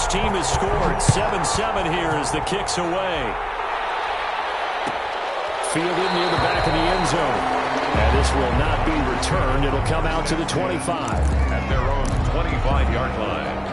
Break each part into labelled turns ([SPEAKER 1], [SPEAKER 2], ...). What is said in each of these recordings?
[SPEAKER 1] team has scored. 7-7 here as the kick's away. Fielded near the back of the end zone. And this will not be returned. It'll come out to the 25.
[SPEAKER 2] At their own 25-yard line.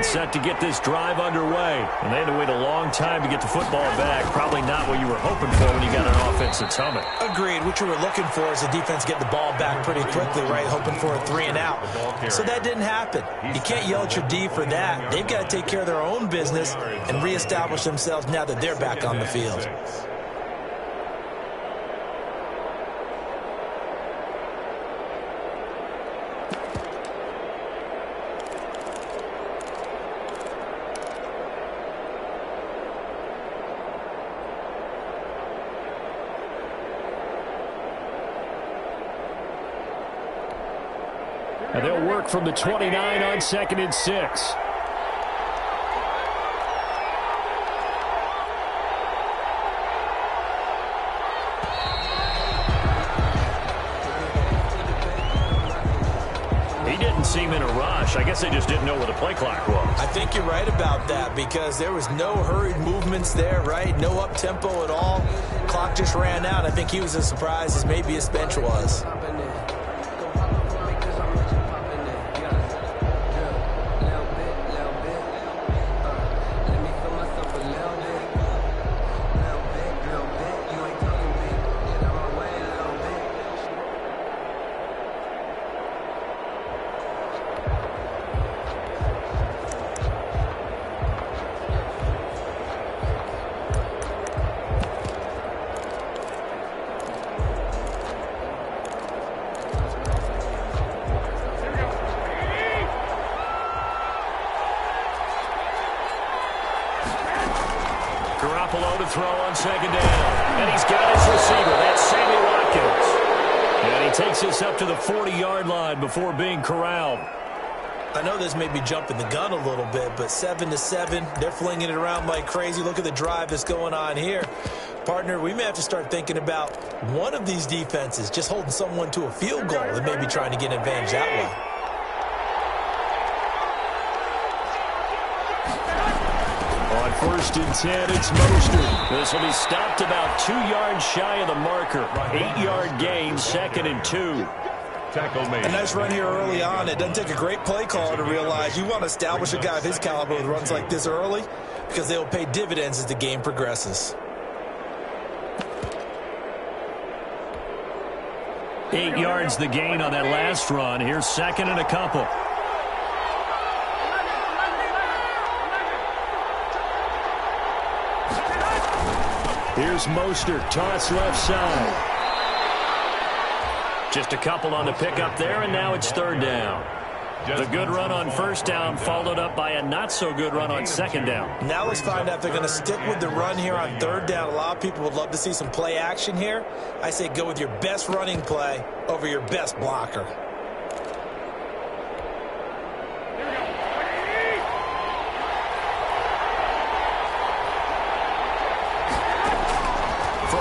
[SPEAKER 1] Set to get this drive underway. And they had to wait a long time to get the football back. Probably not what you were hoping for when you got an offense that's humming.
[SPEAKER 3] Agreed. What you were looking for is the defense getting the ball back pretty quickly, right? Hoping for a 3-and-out. So that didn't happen. You can't yell at your D for that. They've got to take care of their own business and reestablish themselves now that they're back on the field.
[SPEAKER 1] And they'll work from the 29 on 2nd and 6. He didn't seem in a rush. I guess they just didn't know where the play clock was.
[SPEAKER 3] I think you're right about that because there was no hurried movements there, right? No up-tempo at all. Clock just ran out. I think he was as surprised as maybe his bench was.
[SPEAKER 1] To throw on 2nd down. And he's got his receiver. That's Sammy Watkins. And he takes this up to the 40-yard line before being corralled.
[SPEAKER 3] I know this may be jumping the gun a little bit, but 7-7, they're flinging it around like crazy. Look at the drive that's going on here. Partner, we may have to start thinking about one of these defenses just holding someone to a field goal and maybe trying to get an advantage that way.
[SPEAKER 1] On 1st and 10, it's Mostert. This will be stopped about 2 yards shy of the marker. 8-yard gain, 2nd and 2.
[SPEAKER 2] Tackle made.
[SPEAKER 3] A nice run here early on. It doesn't take a great play caller to realize you want to establish a guy of his caliber with runs like this early because they will pay dividends as the game progresses.
[SPEAKER 1] 8 yards the gain on that last run. Here's 2nd and a couple. Here's Mostert, toss left side. Just a couple on the pickup there, and now it's 3rd down. The good run on 1st down followed up by a not-so-good run on 2nd down.
[SPEAKER 3] Now let's find out if they're going to stick with the run here on 3rd down. A lot of people would love to see some play action here. I say go with your best running play over your best blocker.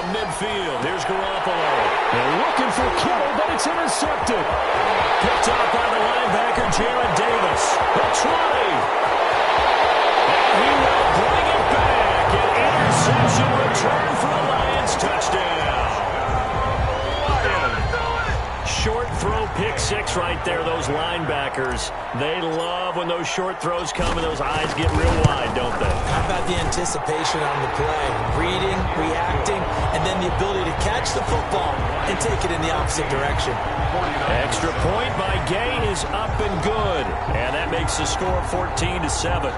[SPEAKER 1] Midfield. Here's Garoppolo. They're looking for Kittle, but it's intercepted. Picked up by the linebacker, Jared Davis. The try. And he will bring it back. An interception return for the Lions. Touchdown. Short throw, pick 6 right there. Those linebackers, they love when those short throws come and those eyes get real wide, don't they?
[SPEAKER 3] How about the anticipation on the play? Reading, reacting, and then the ability to catch the football and take it in the opposite direction.
[SPEAKER 1] Extra point by Gay is up and good. And that makes the score 14-7.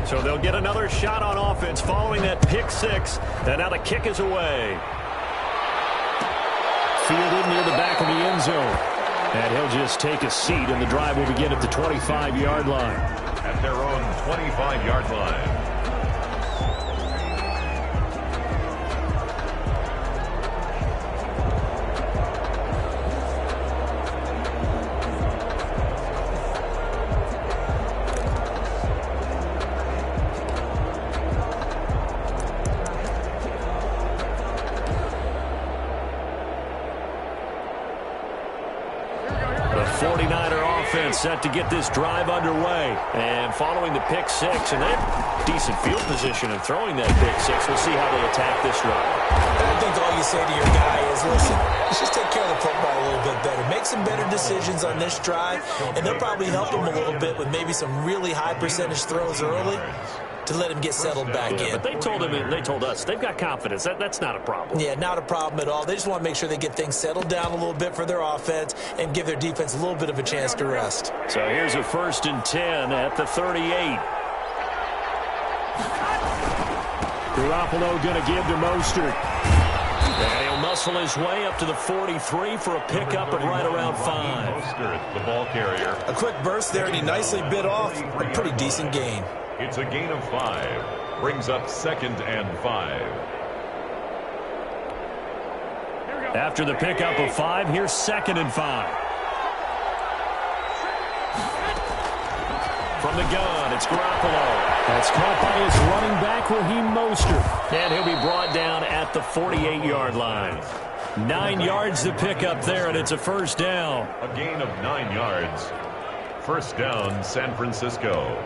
[SPEAKER 1] So they'll get another shot on offense following that pick 6. And now the kick is away. Fielded near the back of the end zone. And he'll just take a seat, and the drive will begin at the 25-yard line.
[SPEAKER 2] At their own 25-yard line.
[SPEAKER 1] Set to get this drive underway. And following the pick six, and that decent field position and throwing that pick six, we'll see how they attack this drive.
[SPEAKER 3] I think all you say to your guy is, listen, let's just take care of the football a little bit better. Make some better decisions on this drive, and they'll probably help him a little bit with maybe some really high percentage throws early to let him get settled back in.
[SPEAKER 1] But they told him, and they told us, they've got confidence. That's not a problem.
[SPEAKER 3] Yeah, not a problem at all. They just want to make sure they get things settled down a little bit for their offense and give their defense a little bit of a chance to rest.
[SPEAKER 1] So here's a 1st and 10 at the 38. Garoppolo going to give to Mostert. And he'll muscle his way up to the 43 for a pickup of right around 5.
[SPEAKER 2] Mostert, the ball carrier.
[SPEAKER 3] A quick burst there, and he nicely bit off a pretty decent gain.
[SPEAKER 2] It's a gain of 5. Brings up 2nd and 5.
[SPEAKER 1] After the pickup of 5, here's 2nd and 5. From the gun, it's Garoppolo. That's caught by his running back, Raheem Mostert. And he'll be brought down at the 48-yard line. 9 yards to pick up there, and it's a 1st down.
[SPEAKER 2] A gain of 9 yards. 1st down, San Francisco.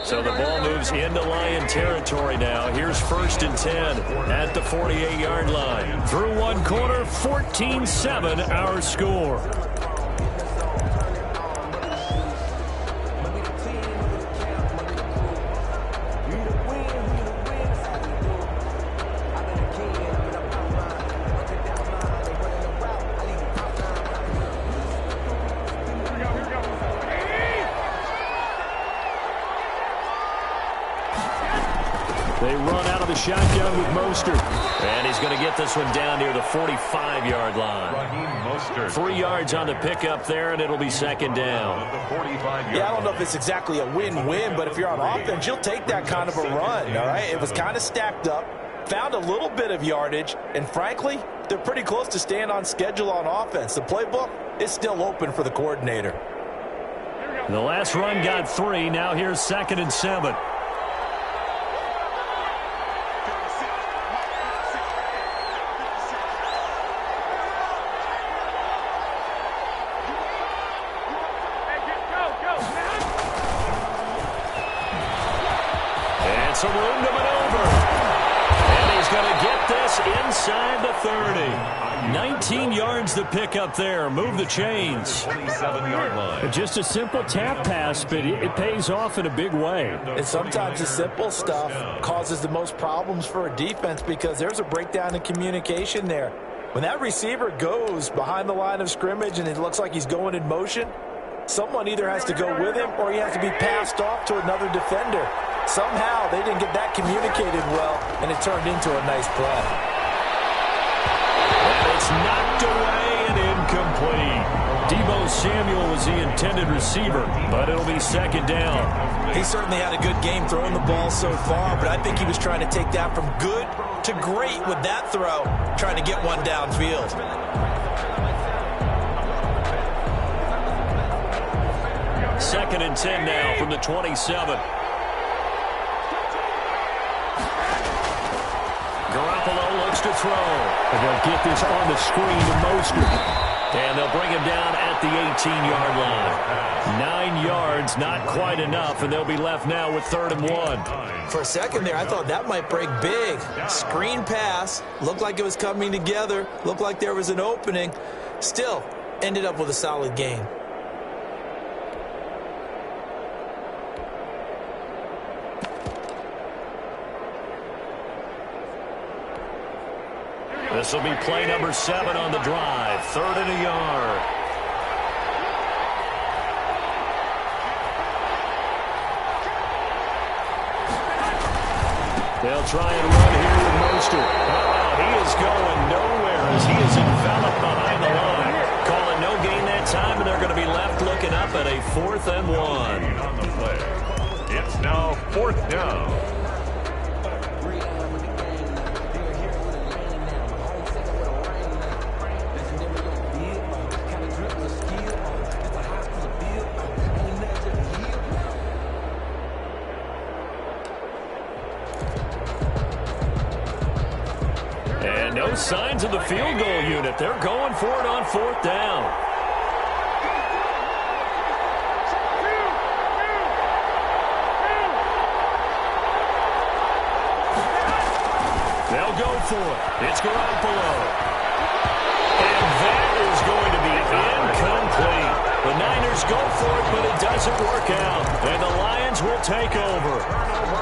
[SPEAKER 1] So the ball moves into Lion territory now. Here's 1st and 10 at the 48-yard line. Through one quarter, 14-7 our score. They run out of the shotgun with Mostert. And he's going to get this one down near the 45-yard line.
[SPEAKER 2] Raheem Mostert.
[SPEAKER 1] 3 yards on the pickup there, and it'll be 2nd down.
[SPEAKER 3] Yeah, I don't know if it's exactly a win-win, but if you're on offense, you'll take that kind of a run, all right? It was kind of stacked up, found a little bit of yardage, and frankly, they're pretty close to staying on schedule on offense. The playbook is still open for the coordinator.
[SPEAKER 1] The last run got 3. Now here's 2nd and 7. Some room to maneuver. And he's going to get this inside the 30. 19 yards to pick up there. Move the chains.
[SPEAKER 2] 27-yard line.
[SPEAKER 1] Just a simple tap pass, but it pays off in a big way.
[SPEAKER 3] And sometimes the simple stuff causes the most problems for a defense because there's a breakdown in communication there. When that receiver goes behind the line of scrimmage and it looks like he's going in motion, someone either has to go with him or he has to be passed off to another defender. Somehow they didn't get that communicated well, and it turned into a nice play.
[SPEAKER 1] And it's knocked away and incomplete. Deebo Samuel was the intended receiver, but it'll be 2nd down.
[SPEAKER 3] He certainly had a good game throwing the ball so far, but I think he was trying to take that from good to great with that throw, trying to get one downfield.
[SPEAKER 1] 2nd and 10 now from the 27. Garoppolo looks to throw. And they'll get this on the screen to Mostert. And they'll bring him down at the 18-yard line. 9 yards, not quite enough, and they'll be left now with 3rd and 1.
[SPEAKER 3] For a second there, I thought that might break big. Screen pass, looked like it was coming together, looked like there was an opening. Still, ended up with a solid gain.
[SPEAKER 1] This will be play number 7 on the drive. 3rd and a yard. They'll try and run here with Mostert. He is going nowhere as he is enveloped behind the line. Calling no gain that time, and they're going to be left looking up at a 4th and 1.
[SPEAKER 2] On the play. It's now 4th down.
[SPEAKER 1] And no signs of the field goal unit. They're going for it on 4th down. They'll go for it. It's Garoppolo. And that is going to be incomplete. The Niners go for it, but it doesn't work out. And the Lions will take over.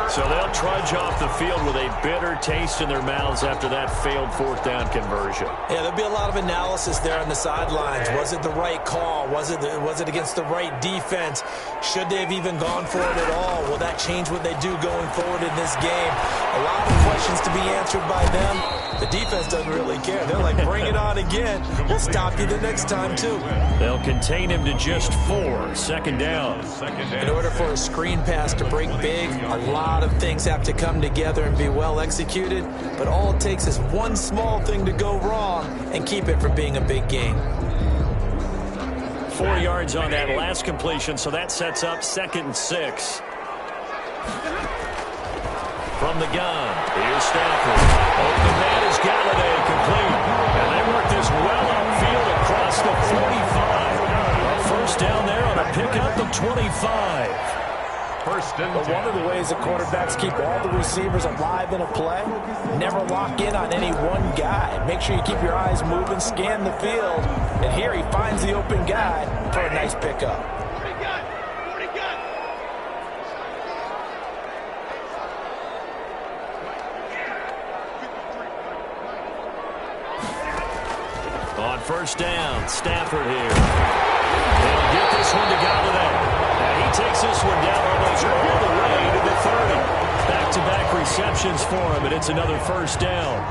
[SPEAKER 1] So they'll trudge off the field with a bitter taste in their mouths after that failed 4th down conversion.
[SPEAKER 3] Yeah, there'll be a lot of analysis there on the sidelines. Was it the right call? Was it against the right defense? Should they have even gone for it at all? Will that change what they do going forward in this game? A lot of questions to be answered by them. The defense doesn't really care. They're like, bring it on again. We'll stop you the next time, too.
[SPEAKER 1] They'll contain him to just 4. 2nd down.
[SPEAKER 3] In order for a screen pass to break big, a lot of things have to come together and be well executed. But all it takes is one small thing to go wrong and keep it from being a big game.
[SPEAKER 1] 4 yards on that last completion, so that sets up 2nd and 6. From the gun, here's Stafford. The man is Galladay, complete. And they work this well upfield across the 45. A 1st down there on a pickup of 25.
[SPEAKER 3] But one of the ways that quarterbacks keep all the receivers alive in a play, never lock in on any one guy. Make sure you keep your eyes moving, scan the field. And here he finds the open guy for a nice pickup.
[SPEAKER 1] On 1st down, Stafford here. They'll get this one to Galladay. And he takes this one down almost all the way to the 30. Back-to-back receptions for him, and it's another 1st down.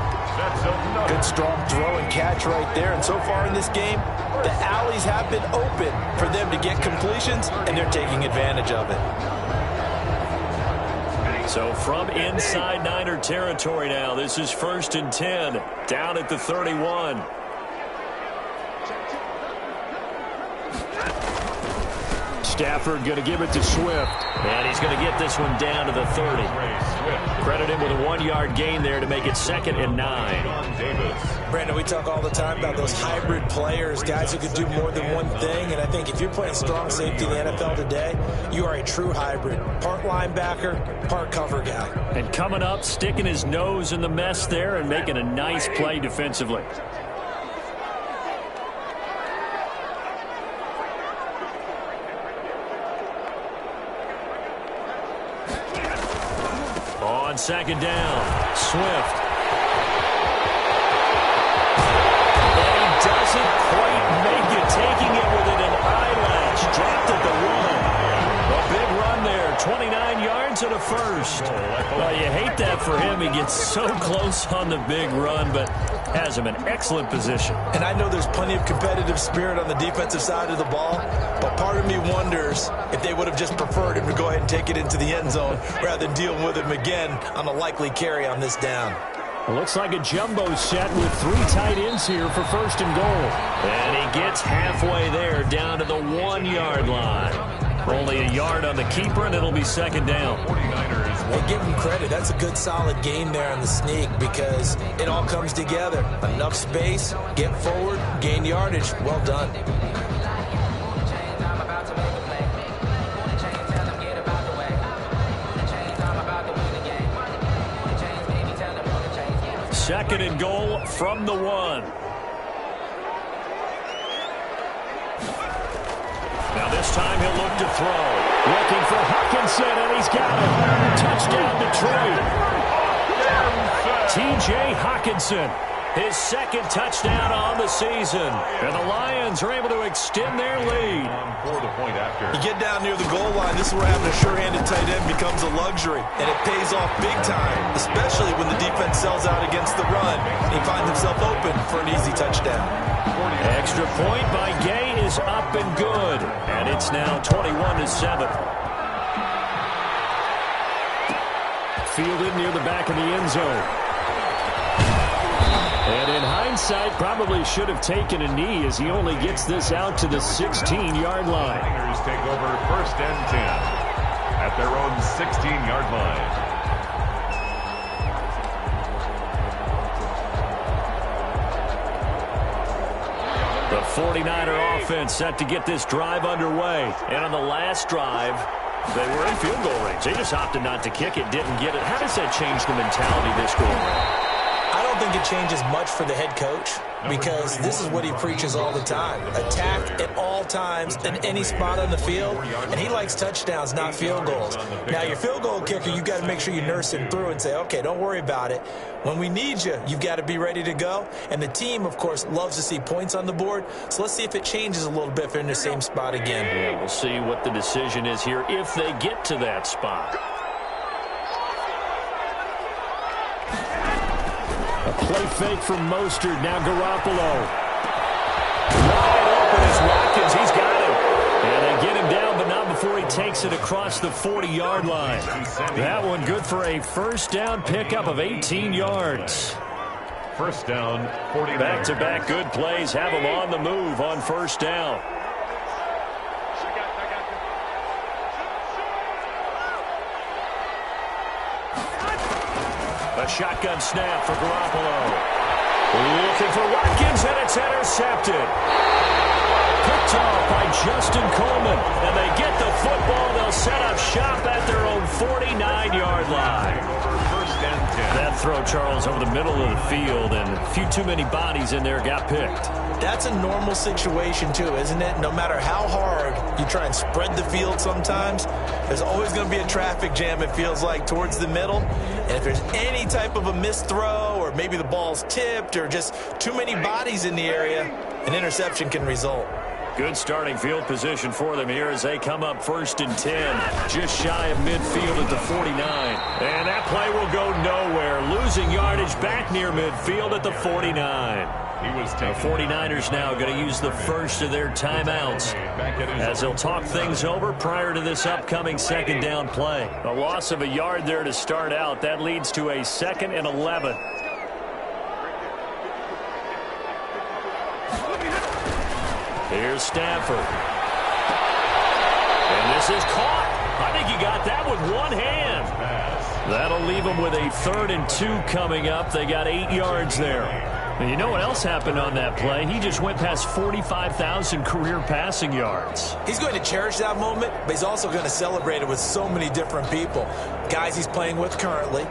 [SPEAKER 3] Good strong throw and catch right there. And so far in this game, the alleys have been open for them to get completions, and they're taking advantage of it.
[SPEAKER 1] So from inside Niner territory now, this is 1st and 10, down at the 31. Stafford going to give it to Swift. And he's going to get this one down to the 30. Credit him with a 1-yard gain there to make it 2nd and 9.
[SPEAKER 3] Brandon, we talk all the time about those hybrid players, guys who can do more than one thing. And I think if you're playing strong safety in the NFL today, you are a true hybrid. Part linebacker, part cover guy.
[SPEAKER 1] And coming up, sticking his nose in the mess there and making a nice play defensively. On 2nd down, Swift. And he doesn't quite make it, taking it within an eyelash. Dropped at the 1. A big run there, 29 yards and a 1st. Well, you hate that for him. He gets so close on the big run, but has him in excellent position.
[SPEAKER 3] And I know there's plenty of competitive spirit on the defensive side of the ball, but part of me wonders if they would have just preferred him to go ahead and take it into the end zone rather than dealing with him again on a likely carry on this down.
[SPEAKER 1] It looks like a jumbo set with 3 tight ends here for 1st and goal. And he gets halfway there, down to the 1-yard line. Only a yard on the keeper, and it'll be 2nd down.
[SPEAKER 3] Hey, give him credit. That's a good, solid game there on the sneak because it all comes together. Enough space, get forward, gain yardage. Well done.
[SPEAKER 1] Second and goal from the 1. Now this time he'll look to throw. Looking for Hockenson, and he's got it. Touchdown Detroit. T.J. Hockenson. His second touchdown on the season. And the Lions are able to extend their lead.
[SPEAKER 2] For the point after.
[SPEAKER 3] You get down near the goal line, this is where having a sure-handed tight end becomes a luxury. And it pays off big time, especially when the defense sells out against the run. He finds himself open for an easy touchdown.
[SPEAKER 1] Extra point by Gay is up and good. And it's now 21-7. Fielded near the back of the end zone. And in hindsight, probably should have taken a knee as he only gets this out to the 16-yard line.
[SPEAKER 2] Niners take over 1st and 10 at their own 16-yard line.
[SPEAKER 1] The 49er offense set to get this drive underway. And on the last drive, they were in field goal range. They just opted not to kick it, didn't get it. How does that change the mentality this go around?
[SPEAKER 3] I don't think it changes much for the head coach because this is what he preaches all the time. Attack at all times in any spot on the field, and he likes touchdowns, not field goals. Now, your field goal kicker, you've got to make sure you nurse him through and say, okay, don't worry about it. When we need you, you've got to be ready to go. And the team, of course, loves to see points on the board. So let's see if it changes a little bit if they're in the same spot again.
[SPEAKER 1] Yeah, we'll see what the decision is here if they get to that spot. A play fake from Mostert. Now Garoppolo. Wide open is Watkins. He's got him. And they get him down, but not before he takes it across the 40-yard line. That one good for a first down pickup of 18 yards.
[SPEAKER 2] First down, 49.
[SPEAKER 1] Back-to-back good plays have him on the move on first down. A shotgun snap for Garoppolo. Looking for Watkins, and it's intercepted. Picked off by Justin Coleman. And they get the football. They'll set up shop at their own 49-yard line.
[SPEAKER 2] First and 10.
[SPEAKER 1] That throw, Charles, over the middle of the field, and a few too many bodies in there got picked.
[SPEAKER 3] That's a normal situation, too, isn't it? No matter how hard you try and spread the field sometimes, there's always going to be a traffic jam, it feels like, towards the middle. And if there's any type of a missed throw or maybe the ball's tipped or just too many bodies in the area, an interception can result.
[SPEAKER 1] Good starting field position for them here as they come up 1st and 10, just shy of midfield at the 49. And that play will go nowhere, losing yardage back near midfield at the 49. The 49ers now going to use the first of their timeouts as they'll talk things over prior to this upcoming second down play. A loss of a yard there to start out. That leads to a 2nd and 11. Here's Stafford. And this is caught. I think he got that with one hand. That'll leave them with a 3rd and 2 coming up. They got 8 yards there. And you know what else happened on that play? He just went past 45,000 career passing yards.
[SPEAKER 3] He's going to cherish that moment, but he's also going to celebrate it with so many different people. Guys he's playing with currently,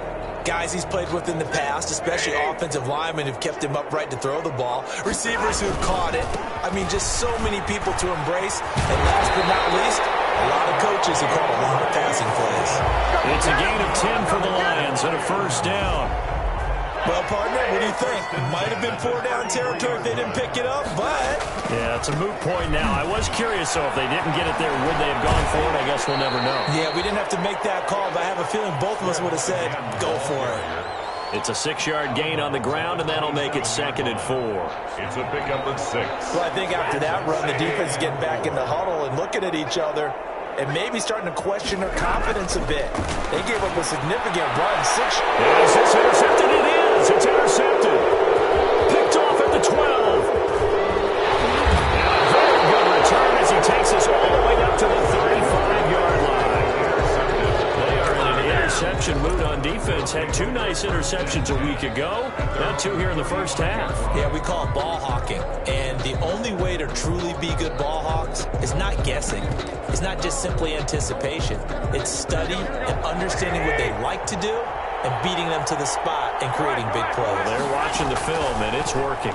[SPEAKER 3] guys he's played with in the past, especially offensive linemen who've kept him upright to throw the ball, receivers who've caught it. I mean, just so many people to embrace. And last but not least, a lot of coaches who call a lot of passing plays.
[SPEAKER 1] It's a gain of 10 for the Lions and a first down.
[SPEAKER 3] Well, partner, what do you think? Might have been 4-down territory if they didn't pick it up, but...
[SPEAKER 1] Yeah, it's a moot point now. I was curious, though, if they didn't get it there, would they have gone for it? I guess we'll never know.
[SPEAKER 3] Yeah, we didn't have to make that call, but I have a feeling both of us would have said, go for it.
[SPEAKER 1] It's a 6-yard gain on the ground, and that'll make it 2nd and 4.
[SPEAKER 2] It's a pickup of 6.
[SPEAKER 3] Well, I think after that run, the defense is getting back in the huddle and looking at each other and maybe starting to question their confidence a bit. They gave up a significant run.
[SPEAKER 1] Is this intercepted? It is. It's intercepted. Picked off at the 12. And a very good return as he takes us all the way up to the 35-yard line. They are in an interception mood on defense. Had 2 nice interceptions a week ago. Now 2 here in the first half.
[SPEAKER 3] Yeah, we call it ball hawking. And the only way to truly be good ball hawks is not guessing. It's not just simply anticipation. It's study and understanding what they like to do and beating them to the spot and creating big plays.
[SPEAKER 1] Well, they're watching the film, and it's working.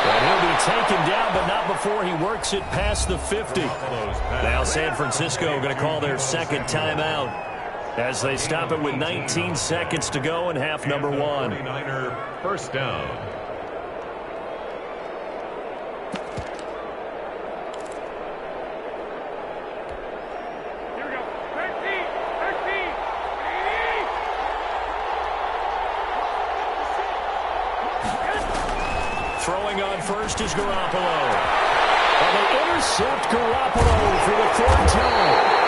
[SPEAKER 1] And he'll be taken down, but not before he works it past the 50. Now San Francisco going to call their second timeout. as they stop it with 19 seconds to go in half number one.
[SPEAKER 2] 49er first down.
[SPEAKER 1] Throwing on first is Garoppolo. And they intercept Garoppolo for the third time.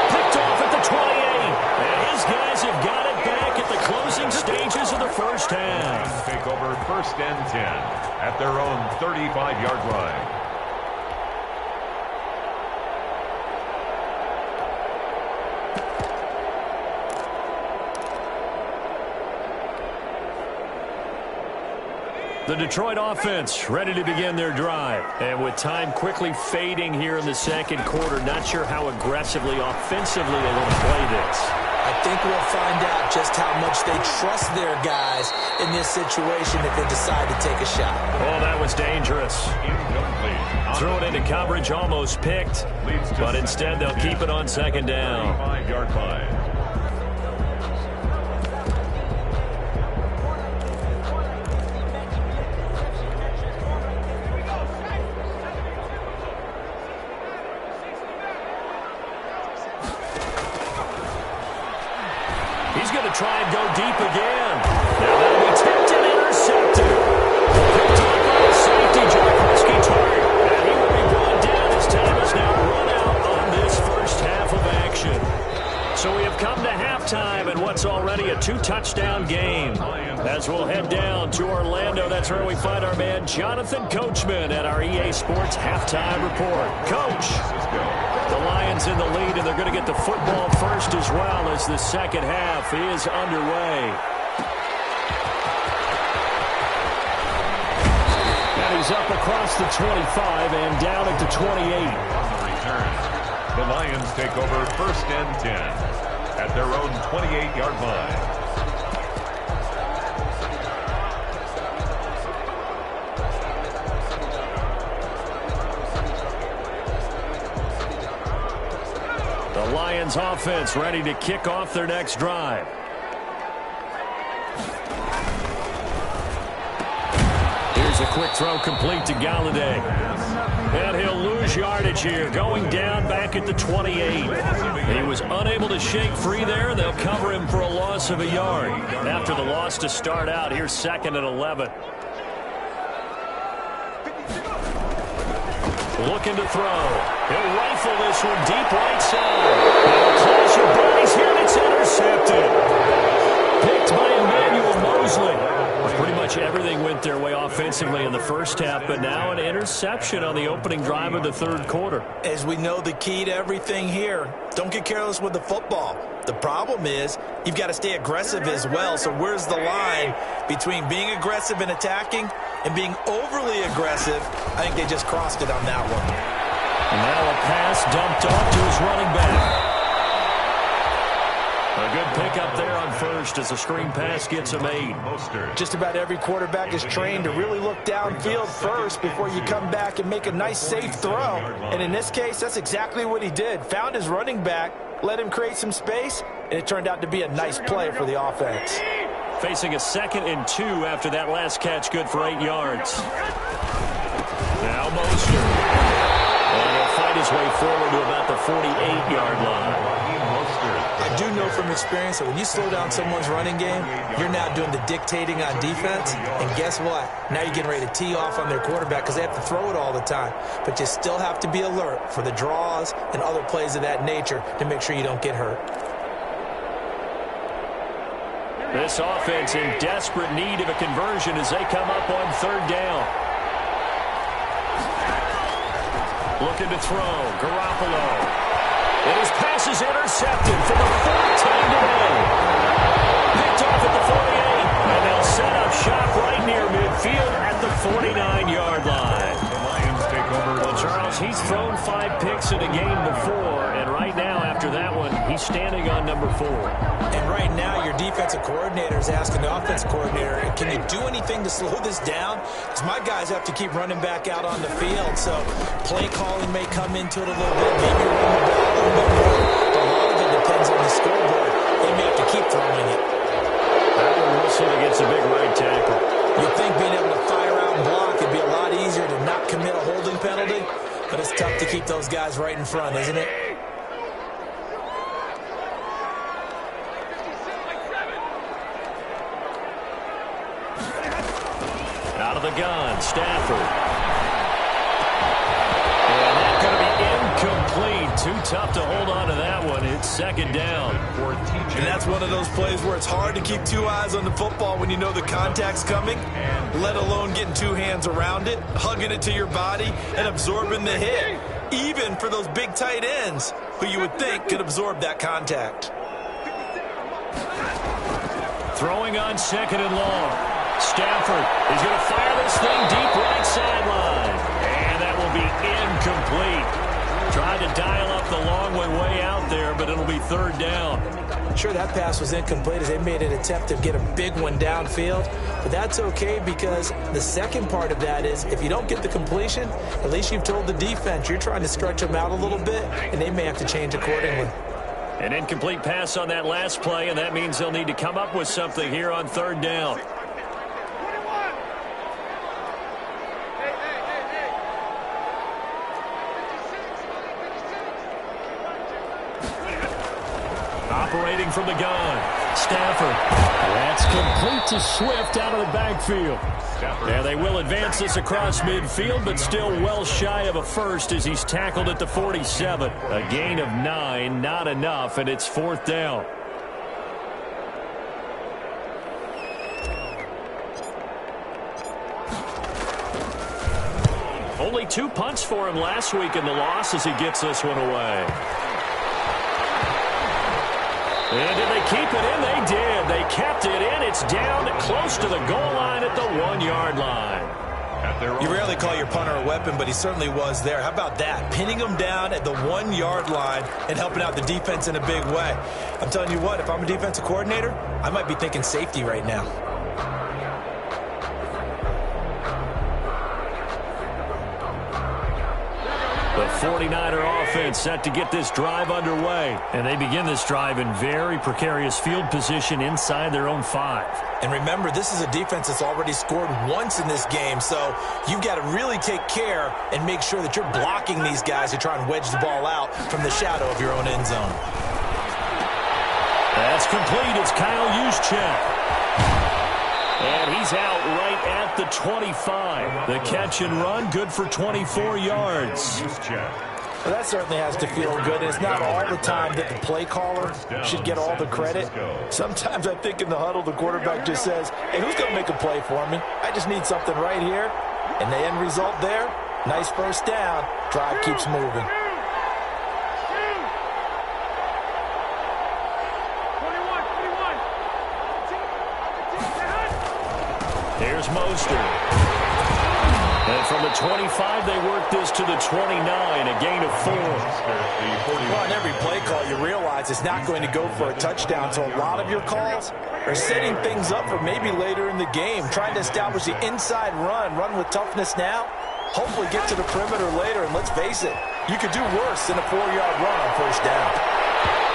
[SPEAKER 1] Picked off at the 28. And his guys have got it back at the closing stages of the first half.
[SPEAKER 2] Take over first and 10 at their own 35-yard line.
[SPEAKER 1] The Detroit offense ready to begin their drive. And with time quickly fading here in the second quarter, not sure how aggressively, offensively they want to play this.
[SPEAKER 3] I think we'll find out just how much they trust their guys in this situation if they decide to take a shot.
[SPEAKER 1] Oh, that was dangerous.
[SPEAKER 2] Incomplete.
[SPEAKER 1] Throw it into coverage, almost picked. But instead they'll keep it on second down.
[SPEAKER 2] 35-yard line.
[SPEAKER 1] He's going to try and go deep again. Now that'll be tipped and intercepted. Picked up by the safety, Jaworski Target. And he will be brought down as time is now run out on this first half of action. So we have come to halftime in what's already a two-touchdown game. As we'll head down to Orlando, that's where we find our man Jonathan Coachman at our EA Sports Halftime Report. Coach, the Lions in the lead, and they're going to get the football first as well as the second half is underway. And he's up across the 25 and down at the 28.
[SPEAKER 2] On the return, the Lions take over first and 10 at their own 28-yard line.
[SPEAKER 1] The Lions offense ready to kick off their next drive. Here's a quick throw complete to Galladay. And he'll lose yardage here, going down back at the 28. He was unable to shake free there. They'll cover him for a loss of a yard. After the loss to start out, here's second and 11. Looking to throw. He'll rifle this one deep right side. And a clash of bodies here, and it's intercepted. Picked by Emmanuel Mosley. Pretty much everything went their way offensively in the first half, but now an interception on the opening drive of the third quarter.
[SPEAKER 3] As we know, the key to everything here, don't get careless with the football. The problem is you've got to stay aggressive as well. So where's the line between being aggressive and attacking and being overly aggressive? I think they just crossed it on that one.
[SPEAKER 1] And now a pass dumped off to his running back. A good pickup there on first as the screen pass gets him 8.
[SPEAKER 3] Just about every quarterback is trained to really look downfield first before you come back and make a nice, safe throw. And in this case, that's exactly what he did. Found his running back, let him create some space, and it turned out to be a nice play for the offense.
[SPEAKER 1] Facing a 2nd and 2 after that last catch, good for 8 yards. Now Mostert. And he'll fight his way forward to about the 48-yard line.
[SPEAKER 3] I do know from experience that when you slow down someone's running game, you're now doing the dictating on defense. And guess what? Now you're getting ready to tee off on their quarterback because they have to throw it all the time. But you still have to be alert for the draws and other plays of that nature to make sure you don't get hurt.
[SPEAKER 1] This offense in desperate need of a conversion as they come up on third down. Looking to throw. Garoppolo. And his pass is intercepted for the 4th time today. Picked off at the 48. And they'll set up shop right near midfield at the 49-yard line.
[SPEAKER 2] The Lions take over.
[SPEAKER 1] Well, Charles, he's thrown 5 picks in a game before. And right now, after that one, he's standing on number 4.
[SPEAKER 3] And right now, your defensive coordinator is asking the offense coordinator, can you do anything to slow this down? Because my guys have to keep running back out on the field. So play calling may come into it a little bit, maybe run the ball a little bit more. But a lot of it depends on the scoreboard, they may have to keep throwing it.
[SPEAKER 1] That one whistled against a big right tackle.
[SPEAKER 3] You'd think being able to fire out and block would be a lot easier to not commit a holding penalty, but it's tough to keep those guys right in front, isn't it?
[SPEAKER 1] Out of the gun, Stafford. And that's going to be incomplete. Too tough to hold on to that one. It's second down.
[SPEAKER 3] And that's one of those plays where it's hard to keep two eyes on the football when you know the contact's coming, let alone getting two hands around it, hugging it to your body, and absorbing the hit, even for those big tight ends who you would think could absorb that contact.
[SPEAKER 1] Throwing on second and long. Stafford is going to fire this thing deep right sideline. And that will be incomplete. Tried to dial up the long way out there, but it'll be third down.
[SPEAKER 3] Sure, that pass was incomplete as they made an attempt to get a big one downfield. But that's okay because the second part of that is if you don't get the completion, at least you've told the defense you're trying to stretch them out a little bit, and they may have to change accordingly.
[SPEAKER 1] An incomplete pass on that last play, and that means they'll need to come up with something here on third down. Operating from the gun, Stafford. That's complete to Swift out of the backfield. Yeah, they will advance this across midfield, but still well shy of a first as he's tackled at the 47. A gain of 9, not enough, and it's fourth down. Only 2 punts for him last week in the loss as he gets this one away. And did they keep it in? They did. They kept it in. It's down close to the goal line at the 1-yard line.
[SPEAKER 3] You rarely call your punter a weapon, but he certainly was there. How about that? Pinning him down at the 1-yard line and helping out the defense in a big way. I'm telling you what, if I'm a defensive coordinator, I might be thinking safety right now.
[SPEAKER 1] The 49er offense set to get this drive underway. And they begin this drive in very precarious field position inside their own 5.
[SPEAKER 3] And remember, this is a defense that's already scored once in this game, so you've got to really take care and make sure that you're blocking these guys who try and wedge the ball out from the shadow of your own end zone.
[SPEAKER 1] That's complete. It's Kyle Juszczyk. And he's out right at the 25. The catch and run, good for 24 yards.
[SPEAKER 3] Well, that certainly has to feel good. And it's not all the time that the play caller should get all the credit. Sometimes I think in the huddle, the quarterback just says, hey, who's going to make a play for me? I just need something right here. And the end result there, nice first down. Drive keeps moving.
[SPEAKER 1] Here's Mostert. And from the 25, they work this to the 29, a gain of 4.
[SPEAKER 3] Well, on every play call, you realize it's not going to go for a touchdown, so a lot of your calls are setting things up for maybe later in the game, trying to establish the inside run with toughness now, hopefully get to the perimeter later, and let's face it, you could do worse than a 4-yard run on first down.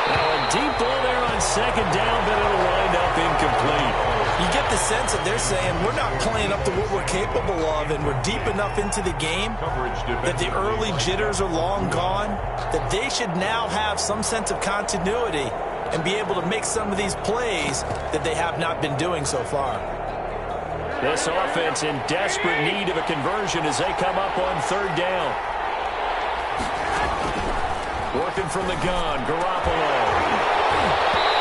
[SPEAKER 1] Now a deep ball there on second down, but it'll wind up incomplete.
[SPEAKER 3] You get the sense that they're saying we're not playing up to what we're capable of, and we're deep enough into the game that the early jitters are long gone, that they should now have some sense of continuity and be able to make some of these plays that they have not been doing so far.
[SPEAKER 1] This offense in desperate need of a conversion as they come up on third down. Working from the gun, Garoppolo.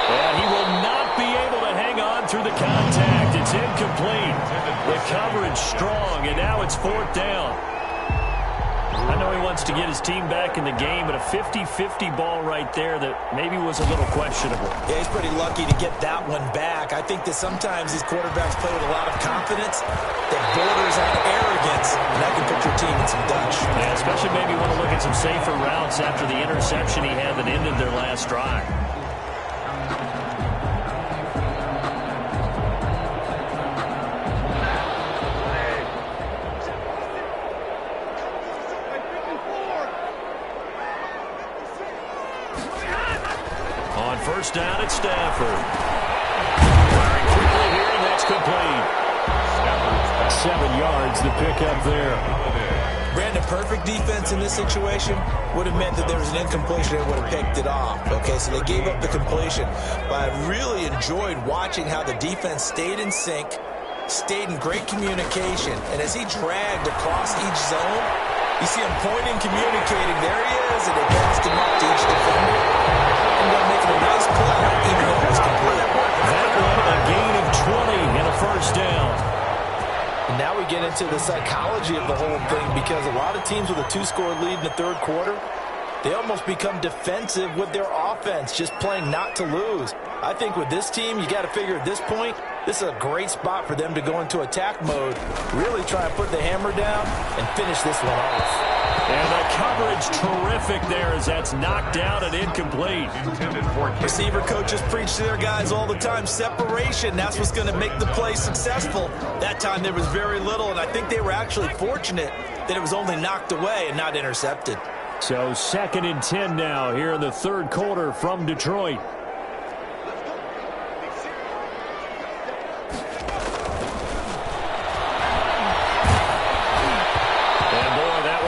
[SPEAKER 1] And he will not be able to hang on through the contact. It's incomplete. The coverage strong, and now it's fourth down. I know he wants to get his team back in the game, but a 50-50 ball right there that maybe was a little questionable.
[SPEAKER 3] Yeah, he's pretty lucky to get that one back. I think that sometimes these quarterbacks play with a lot of confidence that borders on arrogance, and that can put your team in some Dutch.
[SPEAKER 1] Yeah, especially maybe want to look at some safer routes after the interception he had that ended their last drive. 7 yards, the pickup there.
[SPEAKER 3] Brandon, perfect defense in this situation would have meant that there was an incompletion and would have picked it off. Okay, so they gave up the completion. But I really enjoyed watching how the defense stayed in sync, stayed in great communication, and as he dragged across each zone, you see him pointing, communicating. There he is, and they passed him up to each defender. And making a nice play, even though it was complete.
[SPEAKER 1] That one, a gain of 20 and a first down.
[SPEAKER 3] And now we get into the psychology of the whole thing, because a lot of teams with a 2-score lead in the third quarter, they almost become defensive with their offense, just playing not to lose. I think with this team, you got to figure at this point, this is a great spot for them to go into attack mode, really try and put the hammer down and finish this one off.
[SPEAKER 1] And the coverage terrific there as that's knocked down and incomplete.
[SPEAKER 3] Receiver coaches preach to their guys all the time. Separation, that's what's going to make the play successful. That time there was very little, and I think they were actually fortunate that it was only knocked away and not intercepted.
[SPEAKER 1] So 2nd and 10 now here in the third quarter from Detroit.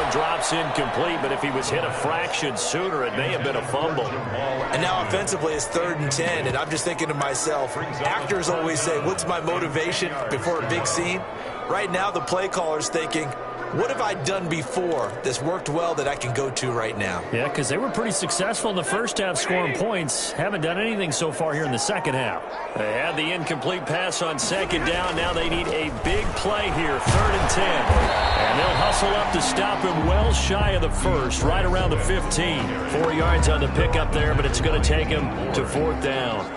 [SPEAKER 1] Drops incomplete, but if he was hit a fraction sooner, it may have been a fumble.
[SPEAKER 3] And now offensively, it's 3rd and 10, and I'm just thinking to myself, actors always say, what's my motivation before a big scene? Right now, the play caller's thinking, what have I done before that's worked well that I can go to right now?
[SPEAKER 1] Yeah, because they were pretty successful in the first half scoring points. Haven't done anything so far here in the second half. They had the incomplete pass on 2nd down. Now they need a big play here, 3rd and 10. And they'll hustle up to stop him well shy of the first, right around the 15. 4 yards on the pickup there, but it's going to take him to 4th down.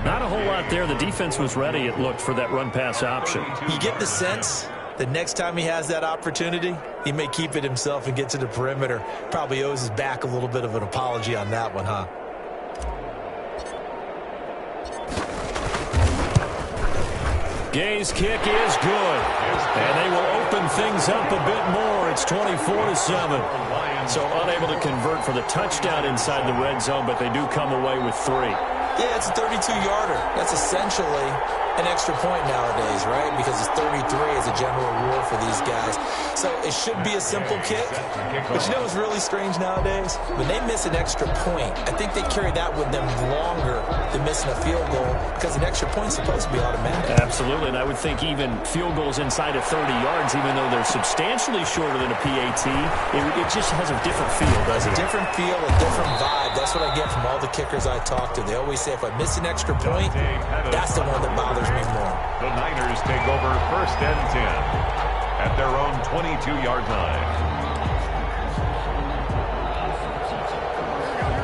[SPEAKER 1] Not a whole lot there. The defense was ready, it looked, for that run-pass option.
[SPEAKER 3] You get the sense the next time he has that opportunity, he may keep it himself and get to the perimeter. Probably owes his back a little bit of an apology on that one, huh?
[SPEAKER 1] Gay's kick is good, and they will open things up a bit more. It's 24-7. So unable to convert for the touchdown inside the red zone, but they do come away with 3.
[SPEAKER 3] Yeah, it's a 32-yarder. That's essentially an extra point nowadays, right? Because it's 33 as a general rule for these guys. So it should be a simple kick. But you know what's really strange nowadays? When they miss an extra point, I think they carry that with them longer than missing a field goal, because an extra point's supposed to be automatic.
[SPEAKER 1] Absolutely, and I would think even field goals inside of 30 yards, even though they're substantially shorter than a PAT, it just has a different feel, doesn't it?
[SPEAKER 3] A different feel, a different vibe. That's what I get from all the kickers I talk to. They always say, if I miss an extra point, that's the one that bothers me more.
[SPEAKER 2] The Niners take over 1st and 10 at their own 22-yard line.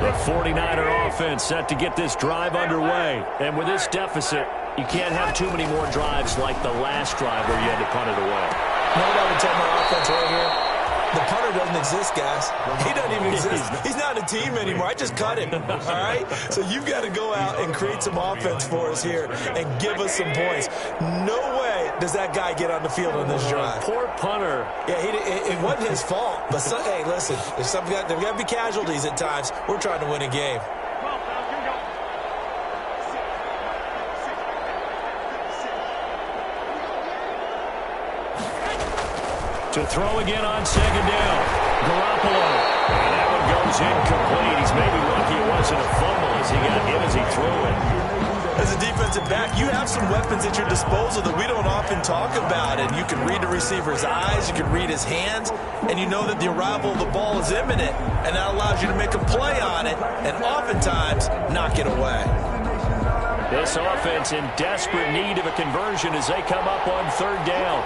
[SPEAKER 1] The 49er offense set to get this drive underway. And with this deficit, you can't have too many more drives like the last drive where you had to punt it away.
[SPEAKER 3] You know what I would tell my offense right here? The punter doesn't exist, guys. He doesn't even exist. He's not a team anymore. I just cut him, all right? So you've got to go out and create some offense for us here and give us some points. No way does that guy get on the field on this drive.
[SPEAKER 1] Poor punter.
[SPEAKER 3] Yeah, it wasn't his fault. But, hey, listen, there's got to be casualties at times. We're trying to win a game.
[SPEAKER 1] To throw again on 2nd down. Garoppolo. And that one goes incomplete. He's maybe lucky it wasn't a fumble as he got hit as he threw it.
[SPEAKER 3] As a defensive back, you have some weapons at your disposal that we don't often talk about. And you can read the receiver's eyes, you can read his hands, and you know that the arrival of the ball is imminent. And that allows you to make a play on it and oftentimes knock it away.
[SPEAKER 1] This offense in desperate need of a conversion as they come up on 3rd down.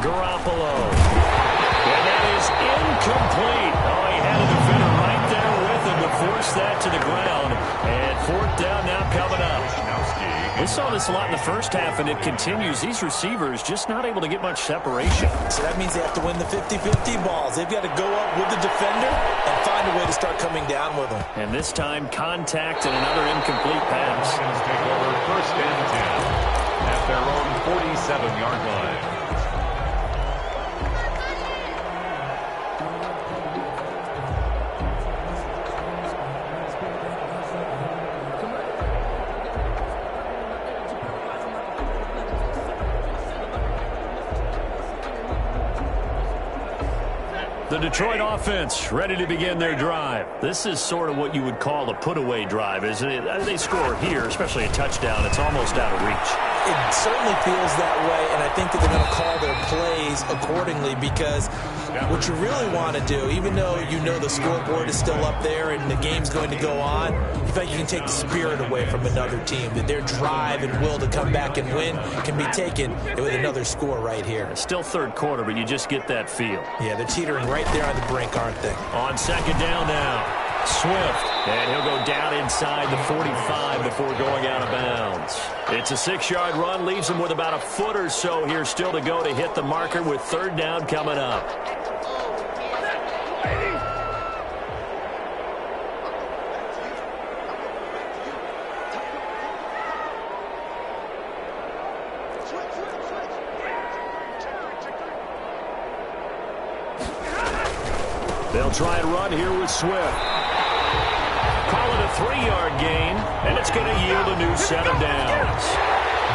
[SPEAKER 1] Garoppolo. And that is incomplete. Oh, he had a defender right there with him to force that to the ground. And 4th down now coming up. We saw this a lot in the first half, and it continues. These receivers just not able to get much separation.
[SPEAKER 3] So that means they have to win the 50-50 balls. They've got to go up with the defender and find a way to start coming down with them.
[SPEAKER 1] And this time, contact and another incomplete pass.
[SPEAKER 2] Take over 1st and 10 at their own 47-yard line.
[SPEAKER 1] The Detroit offense ready to begin their drive. This is sort of what you would call a put-away drive, isn't it? They score here, especially a touchdown. It's almost out of reach.
[SPEAKER 3] It certainly feels that way, and I think that they're going to call their plays accordingly because what you really want to do, even though you know the scoreboard is still up there and the game's going to go on, you think you can take the spirit away from another team, that their drive and will to come back and win can be taken with another score right here.
[SPEAKER 1] It's still third quarter, but you just get that feel.
[SPEAKER 3] Yeah, they're teetering right there on the brink, aren't they?
[SPEAKER 1] On second down now. Swift, and he'll go down inside the 45 before going out of bounds. It's a 6-yard run, leaves him with about a foot or so here still to go to hit the marker with third down coming up. They'll try and run here with Swift. Call it a 3-yard gain, and it's going to yield a new set of downs.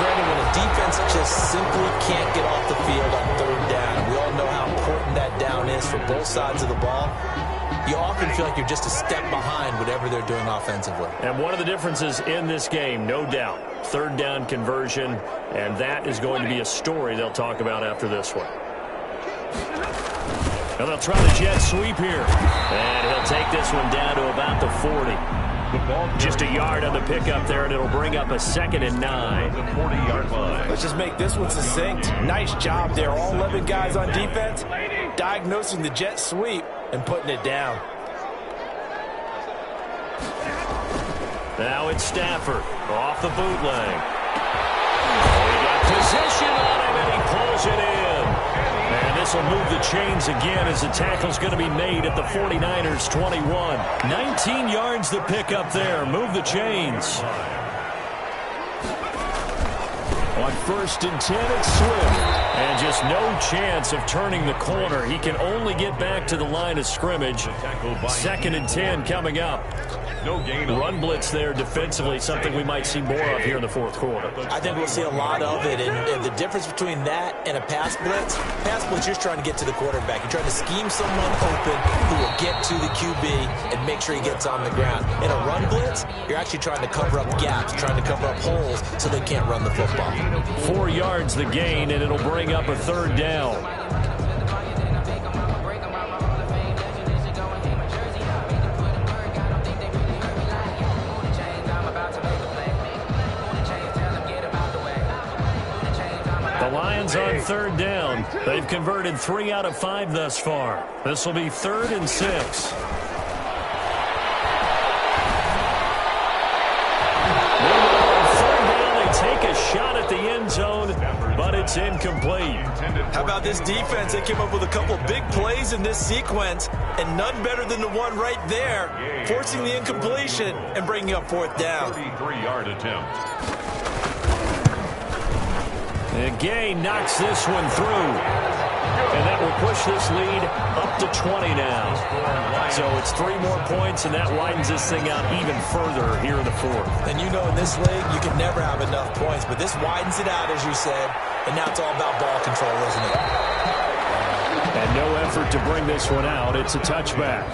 [SPEAKER 3] Brandon, when a defense just simply can't get off the field on third down, we all know how important that down is for both sides of the ball. You often feel like you're just a step behind whatever they're doing offensively.
[SPEAKER 1] And one of the differences in this game, no doubt, third down conversion, and that is going to be a story they'll talk about after this one. And they'll try the jet sweep here. And he'll take this one down to about the 40. Just a yard on the pickup there, and it'll bring up a 2nd and 9.
[SPEAKER 2] The 40-yard line.
[SPEAKER 3] Let's just make this one succinct. Nice job there. All 11 guys on defense diagnosing the jet sweep and putting it down.
[SPEAKER 1] Now it's Stafford off the bootleg. He got possession on him, and he pulls it in. And this will move the chains again as the tackle's going to be made at the 49ers 21. 19 yards to pick up there. Move the chains. On 1st and 10, it's Swift. And just no chance of turning the corner. He can only get back to the line of scrimmage. 2nd and 10 coming up.
[SPEAKER 2] No gain.
[SPEAKER 1] Run blitz there defensively, something we might see more of here in the fourth quarter.
[SPEAKER 3] I think we'll see a lot of it, and the difference between that and a pass blitz, you're just trying to get to the quarterback. You're trying to scheme someone open who will get to the QB and make sure he gets on the ground. In a run blitz, you're actually trying to cover up gaps, trying to cover up holes so they can't run the football.
[SPEAKER 1] 4 yards the gain, and it'll bring up a third down. The Lions on third down. They've converted 3 out of 5 thus far. This will be 3rd and 6. Take a shot at the end zone, but it's incomplete.
[SPEAKER 3] How about this defense? They came up with a couple big plays in this sequence, and none better than the one right there, forcing the incompletion and bringing up 4th down.
[SPEAKER 2] 33-yard attempt.
[SPEAKER 1] And Gay knocks this one through. And that will push this lead up to 20 now. So it's 3 more points, and that widens this thing out even further here in the 4th.
[SPEAKER 3] And you know in this league, you can never have enough points, but this widens it out, as you said, and now it's all about ball control, isn't it?
[SPEAKER 1] And no effort to bring this one out. It's a touchback.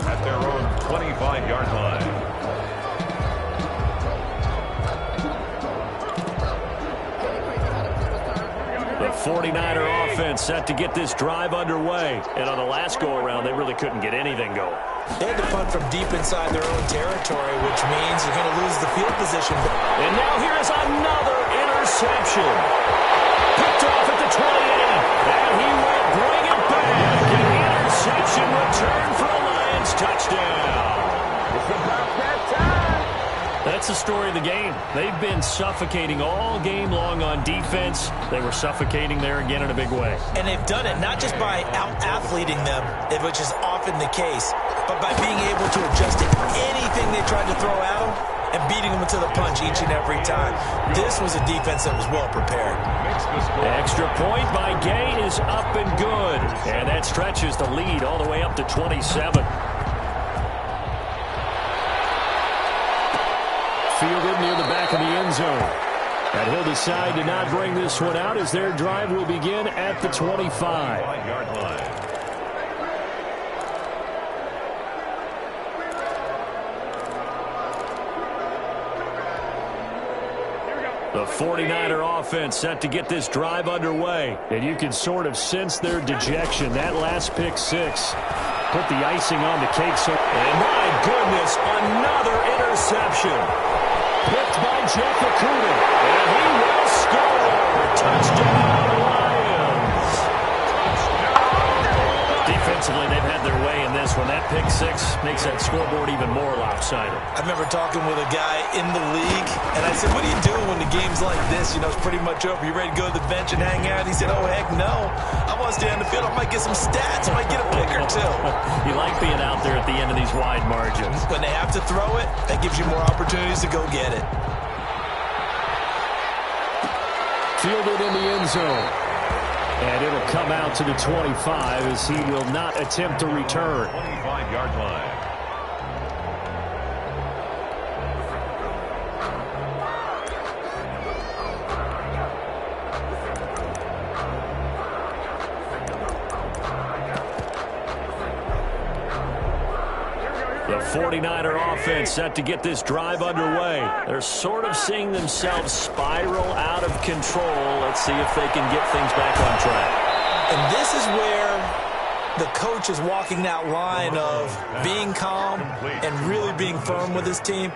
[SPEAKER 2] At their own 25-yard line.
[SPEAKER 1] The 49er offense set to get this drive underway. And on the last go-around, they really couldn't get anything going.
[SPEAKER 3] They had to punt from deep inside their own territory, which means you're going to lose the field position.
[SPEAKER 1] And now here's another interception. Picked off at the 28. And he will bring it back. An interception return for a Lions touchdown. It's about that time. That's the story of the game. They've been suffocating all game long on defense. They were suffocating there again in a big way.
[SPEAKER 3] And they've done it not just by out-athleting them, which is often the case, but by being able to adjust to anything they tried to throw at them and beating them to the punch each and every time. This was a defense that was well prepared.
[SPEAKER 1] Extra point by Gay is up and good. And that stretches the lead all the way up to 27. Fielded near the back of the end zone. And he'll decide to not bring this one out as their drive will begin at the 25. The 49er offense set to get this drive underway. And you can sort of sense their dejection. That last pick six put the icing on the cake. And my goodness, another interception. Picked by Jeff Okuda. And he will score. Touchdown, Lions. Defensively, they've had their way in this one. That pick six makes that scoreboard even more lopsided.
[SPEAKER 3] I remember talking with a guy in the league, and I said, what are you doing when the game's like this? You know, it's pretty much over. You ready to go to the bench and hang out? He said, oh, heck no. I want to stay on the field. I might get some stats. I might get a pick or two.
[SPEAKER 1] You like being out there at the end of these wide margins.
[SPEAKER 3] When they have to throw it, that gives you more opportunities to go get it.
[SPEAKER 1] Fielded in the end zone. And it'll come out to the 25 as he will not attempt to return.
[SPEAKER 2] 25-yard line.
[SPEAKER 1] The 49er offense set to get this drive underway. They're sort of seeing themselves spiral out of control. Let's see if they can get things back on track.
[SPEAKER 3] And this is where the coach is walking that line of being calm and really being firm with his team.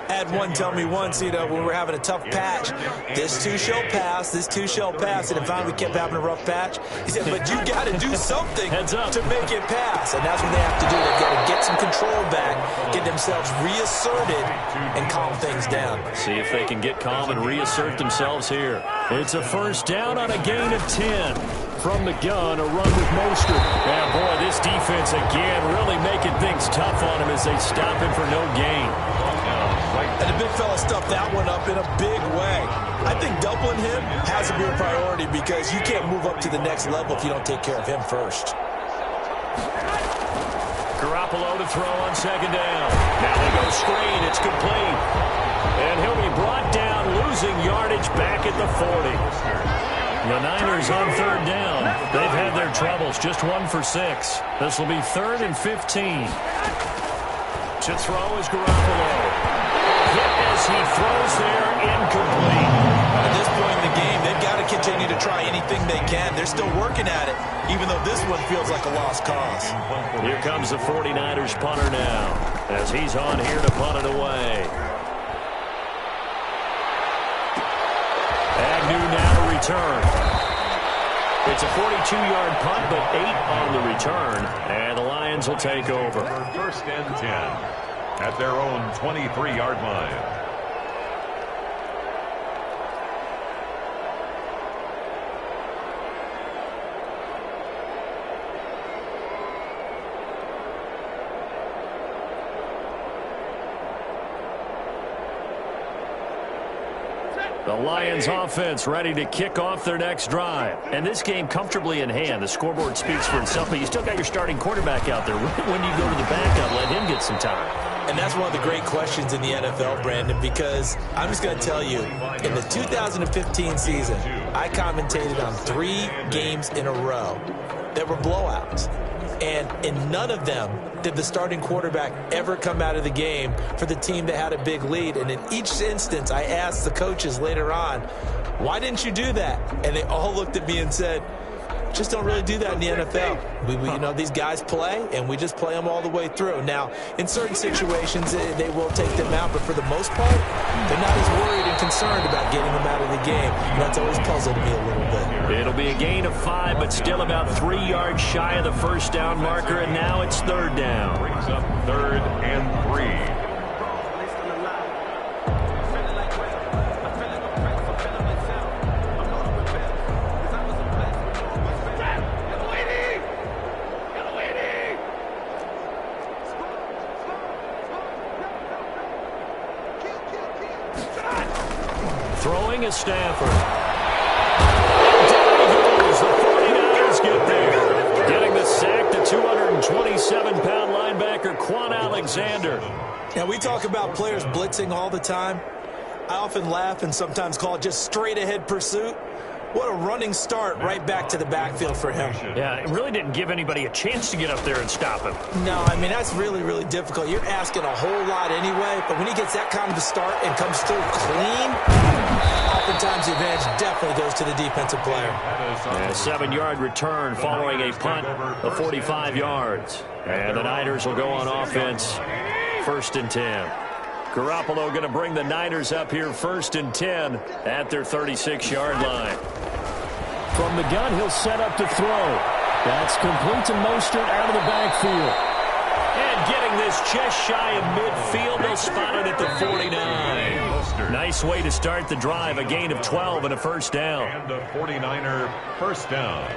[SPEAKER 3] I had one tell me once, you know, when we were having a tough patch, this too shall pass, this too shall pass. And finally we kept having a rough patch. He said, but you got to do something to make it pass. And that's what they have to do. They've got to get some control back, get themselves reasserted, and calm things down.
[SPEAKER 1] See if they can get calm and reassert themselves here. It's a first down on a gain of 10. From the gun, a run with Mostert. Yeah, boy, this defense again really making things tough on him as they stop him for no gain.
[SPEAKER 3] And the big fella stuffed that one up in a big way. I think doubling him has to be a priority because you can't move up to the next level if you don't take care of him first.
[SPEAKER 1] Garoppolo to throw on second down. Now they go screen. It's complete. And he'll be brought down, losing yardage back at the 40. The Niners on third down. They've had their troubles, just 1 for 6. This will be 3rd and 15. To throw is Garoppolo. Hit as he throws there, incomplete.
[SPEAKER 3] At this point in the game, they've got to continue to try anything they can. They're still working at it, even though this one feels like a lost cause.
[SPEAKER 1] Here comes the 49ers punter now, as he's on here to punt it away. Agnew now to return. It's a 42-yard punt, but 8 on the return, and the Lions will take over.
[SPEAKER 2] First and 10 at their own 23-yard line.
[SPEAKER 1] The Lions offense ready to kick off their next drive. And this game comfortably in hand. The scoreboard speaks for itself, but you still got your starting quarterback out there. When do you go to the backup, let him get some time?
[SPEAKER 3] And that's one of the great questions in the NFL, Brandon, because I'm just going to tell you, in the 2015 season, I commentated on 3 games in a row that were blowouts. And in none of them did the starting quarterback ever come out of the game for the team that had a big lead. And in each instance, I asked the coaches later on, why didn't you do that? And they all looked at me and said, just don't really do that in the NFL. We you know, these guys play, and we just play them all the way through. Now, in certain situations, they will take them out, but for the most part, they're not as worried and concerned about getting them out of the game. And that's always puzzled me a little bit.
[SPEAKER 1] It'll be a gain of 5, but still about 3 yards shy of the first down marker, and now it's 3rd down.
[SPEAKER 2] Brings up 3rd and 3.
[SPEAKER 1] Throwing is Stafford. Down he goes. The 49ers get there. Getting the sack, the 227-pound linebacker, Quan Alexander.
[SPEAKER 3] Now, we talk about players blitzing all the time. I often laugh and sometimes call it just straight-ahead pursuit. What a running start right back to the backfield for him.
[SPEAKER 1] Yeah, it really didn't give anybody a chance to get up there and stop him.
[SPEAKER 3] No, I mean, that's really, really difficult. You're asking a whole lot anyway, but when he gets that kind of a start and comes through clean, oftentimes the advantage definitely goes to the defensive player.
[SPEAKER 1] A 7-yard return following a punt of 45 yards. And the Niners will go on offense, 1st and 10. Garoppolo going to bring the Niners up here 1st and 10 at their 36-yard line. From the gun, he'll set up to throw. That's complete to Mostert out of the backfield. And getting this just shy of midfield, they'll spot it at the 49. Nice way to start the drive, a gain of 12 and a 1st down.
[SPEAKER 2] And a 49er 1st down.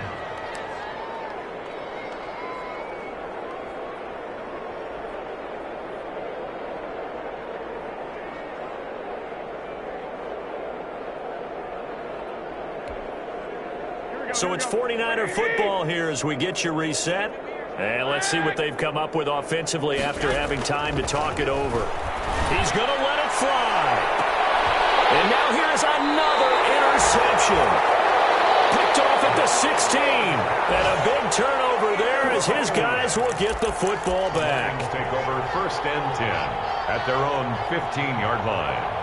[SPEAKER 1] So it's 49er football here as we get you reset. And let's see what they've come up with offensively after having time to talk it over. He's going to let it fly. And now here's another interception. Picked off at the 16. And a big turnover there as his guys will get the football back.
[SPEAKER 2] Take over 1st and 10 at their own 15-yard line.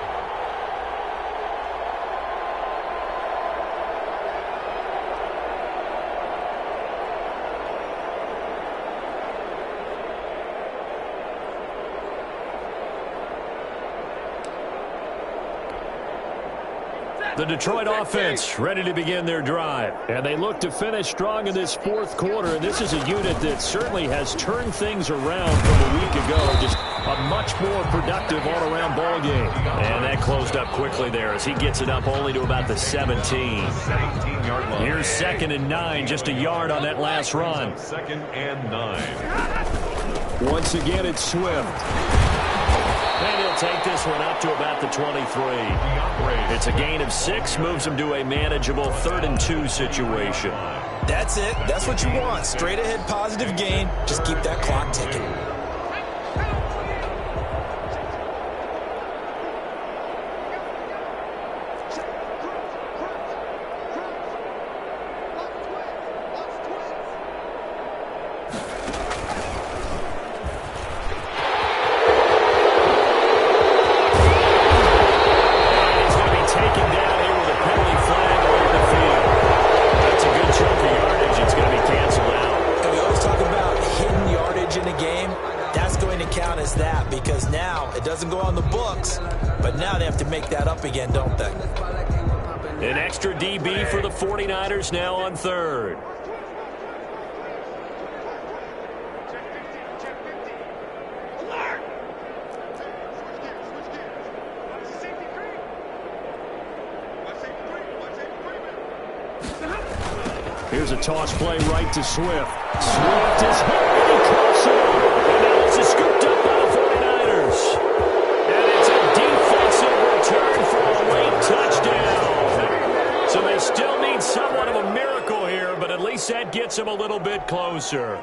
[SPEAKER 1] The Detroit offense ready to begin their drive. And they look to finish strong in this 4th quarter. And this is a unit that certainly has turned things around from a week ago. Just a much more productive all-around ball game. And that closed up quickly there as he gets it up only to about the 17.
[SPEAKER 2] 17-yard line.
[SPEAKER 1] Here's 2nd and 9, just a yard on that last run.
[SPEAKER 2] 2nd and 9.
[SPEAKER 1] Once again, it's Swift. And he'll take this one up to about the 23. It's a gain of 6, moves him to a manageable 3rd and 2 situation.
[SPEAKER 3] That's it. That's what you want. Straight ahead positive gain. Just keep that clock ticking. Again, don't they?
[SPEAKER 1] An extra DB for the 49ers now on 3rd. Here's a toss play right to Swift. Swift is very close enough. And now this is scooped up by the 49ers. And it's a defensive return for a late touchdown. So they still need somewhat of a miracle here, but at least that gets them a little bit closer.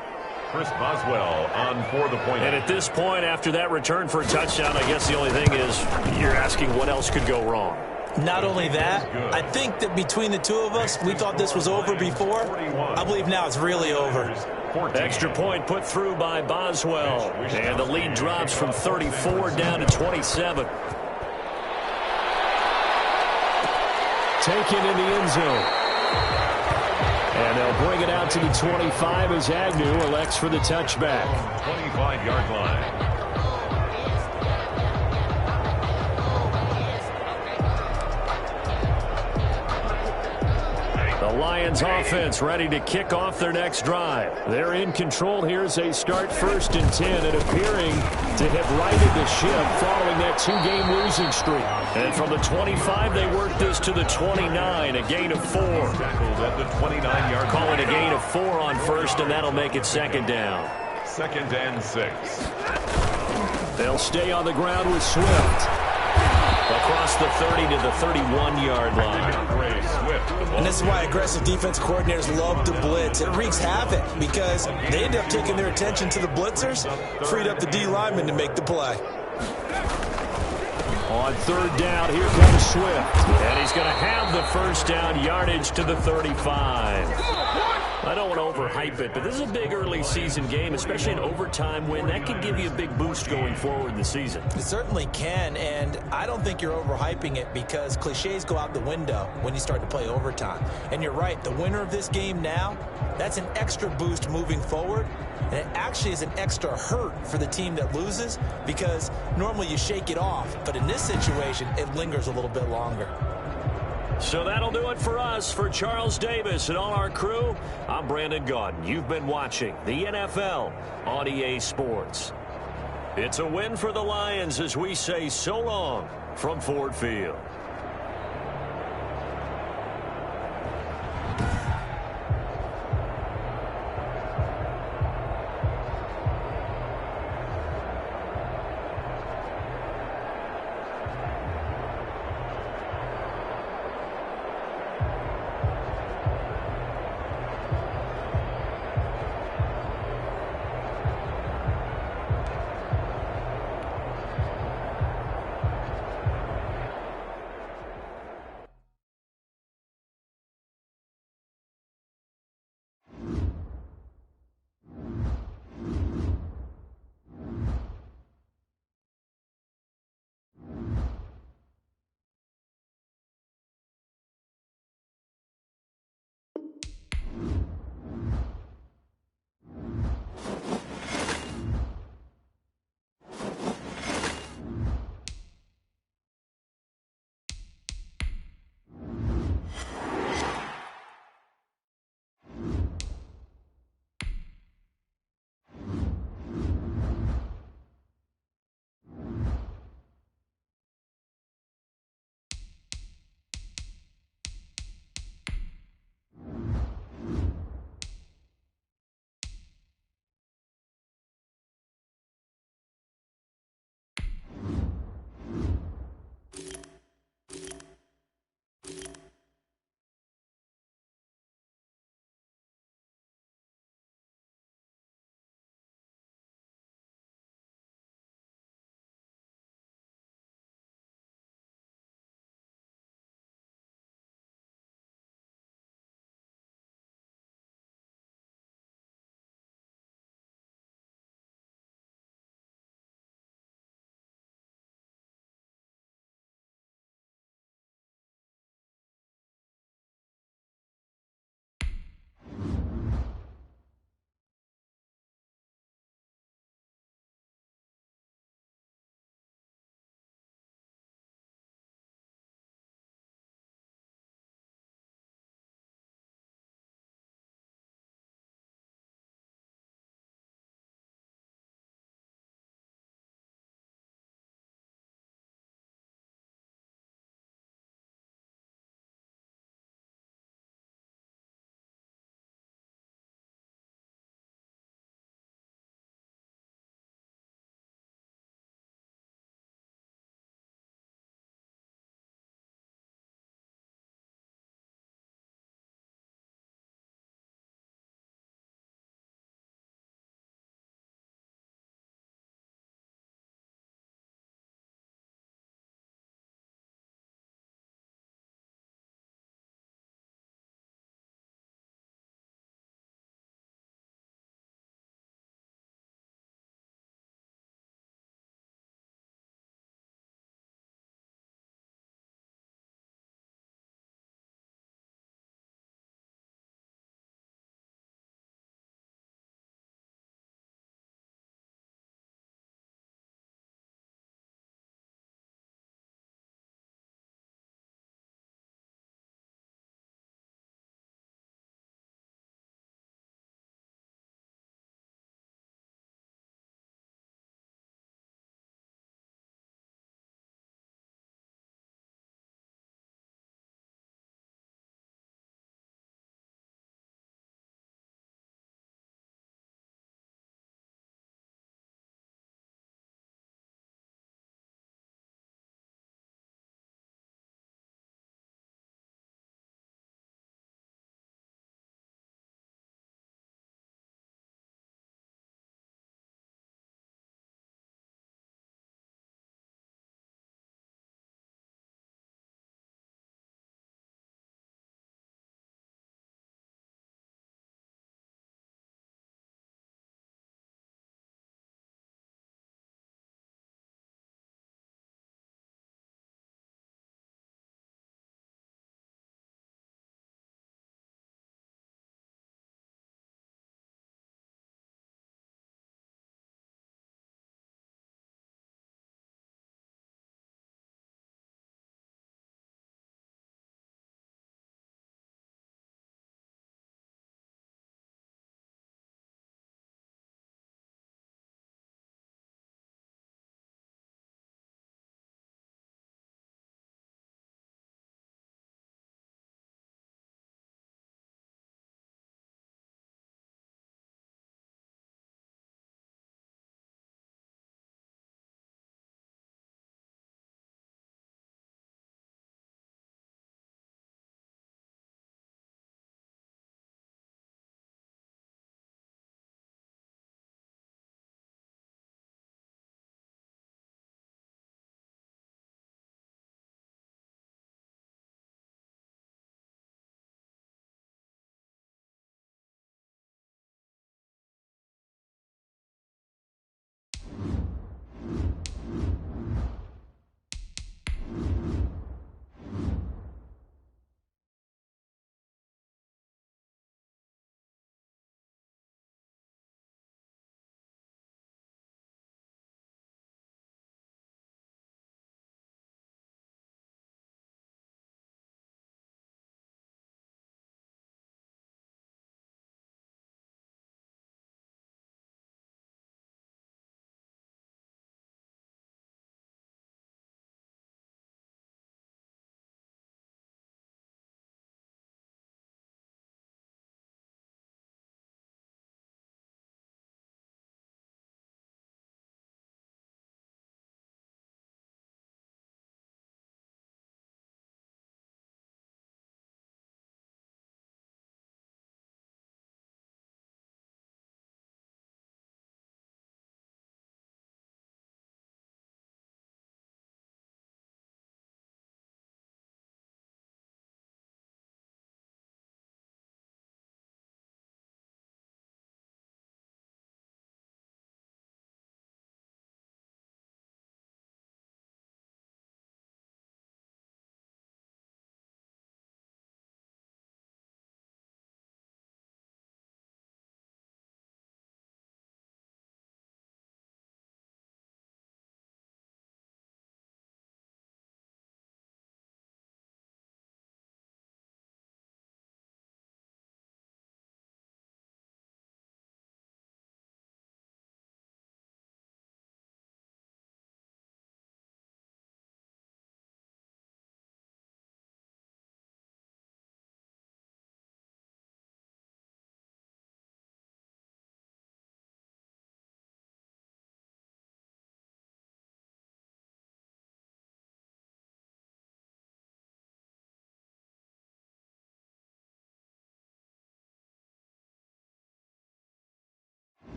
[SPEAKER 2] Chris Boswell on for the point.
[SPEAKER 1] And at this point, after that return for a touchdown, I guess the only thing is you're asking what else could go wrong.
[SPEAKER 3] Not only that, I think that between the two of us, we thought this was over before. I believe now it's really over.
[SPEAKER 1] Extra point put through by Boswell. And the lead drops from 34 down to 27. Taken in the end zone. And they'll bring it out to the 25 as Agnew elects for the touchback.
[SPEAKER 2] 25-yard line.
[SPEAKER 1] The Lions offense ready to kick off their next drive. They're in control here as they start 1st and 10 and appearing to have righted the ship following that 2-game losing streak. And from the 25, they work this to the 29, a gain of 4.
[SPEAKER 2] Tackled at the 29-yard line.
[SPEAKER 1] Call it a gain of 4 on 1st, and that'll make it 2nd down.
[SPEAKER 2] 2nd and 6.
[SPEAKER 1] They'll stay on the ground with Swift. Across the 30 to the 31-yard line.
[SPEAKER 3] And this is why aggressive defense coordinators love to blitz. It wreaks havoc because they end up taking their attention to the blitzers, freed up the D lineman to make the play.
[SPEAKER 1] On third down, here comes Swift. And he's going to have the first down, yardage to the 35. I don't want to overhype it, but this is a big early season game, especially an overtime win. That could give you a big boost going forward in the season.
[SPEAKER 3] It certainly can, and I don't think you're overhyping it because cliches go out the window when you start to play overtime. And you're right, the winner of this game now, that's an extra boost moving forward, and it actually is an extra hurt for the team that loses because normally you shake it off, but in this situation, it lingers a little bit longer.
[SPEAKER 1] So that'll do it for us. For Charles Davis and all our crew, I'm Brandon Gaudin. You've been watching the NFL on EA Sports. It's a win for the Lions as we say so long from Ford Field.